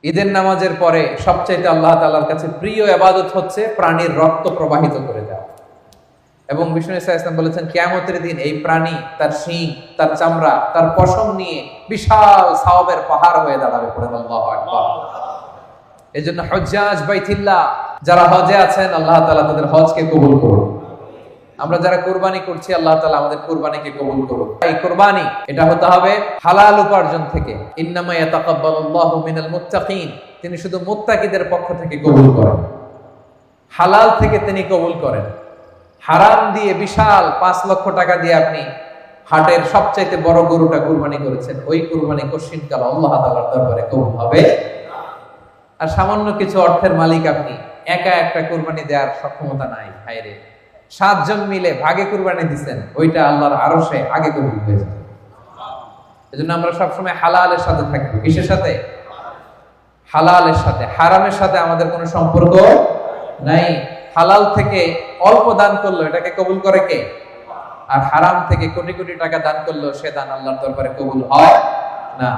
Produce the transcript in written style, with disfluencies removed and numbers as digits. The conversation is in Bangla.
ঈদের নামাজের পরে সবচাইতে আল্লাহ তাআলার কাছে প্রিয় ইবাদত হচ্ছে প্রাণীর রক্ত প্রবাহিত করে দেওয়া। এবং বিষ্ণু ইসা ইসলাম বলেছেন কিয়ামতের দিন এই প্রাণী তার শিং, তার চামড়া, তার পশম নিয়ে বিশাল সওয়াবের পাহাড় হয়ে দাঁড়াবে। পড়েন আল্লাহু আকবার। এজন্য হুজ্জাজ বাইতুল্লাহ যারা হজে আছেন, আল্লাহ তাআলা তাদের হজকে কবুল করুন। আমরা যারা কুরবানি করছি, আল্লাহ তাআলা আমাদের কুরবানিকে কবুল করুন। এই কুরবানি এটা হতে হবে হালাল উপার্জন থেকে। ইন্নামা ইয়াতাকাব্বালুল্লাহু মিনাল মুত্তাকিন, তিনি শুধু মুত্তাকিদের পক্ষ থেকে কবুল করেন, হালাল থেকে তিনি কবুল করেন। হারাম দিয়ে বিশাল 5 লক্ষ টাকা দিয়ে আপনি হাটের সবচাইতে বড় গরুটা কুরবানি করেছেন, ওই কুরবানি কশিনকাল আল্লাহ তাআলার দরবারে কবুল হবে। আর সামান্য কিছু অর্থের মালিক আপনি, একা একটা কুরবানি দেওয়ার সক্ষমতা নাই, হায়রে 7 জন মিলে ভাগে কুরবানি দিবেন, ওইটা আল্লাহর আরশে আগে কবুল হয়ে যাবে। এজন্য আমরা সবসময় হালালের সাথে থাকবো। কিসের সাথে? হালালের সাথে। হারামের সাথে আমাদের কোনো সম্পর্ক নাই। হালাল থেকে অল্প দান করলো এটাকে কবুল করে কে? আর হারাম থেকে কোটি কোটি টাকা দান করলো সে দান আল্লাহর দরবারে কবুল হয় না।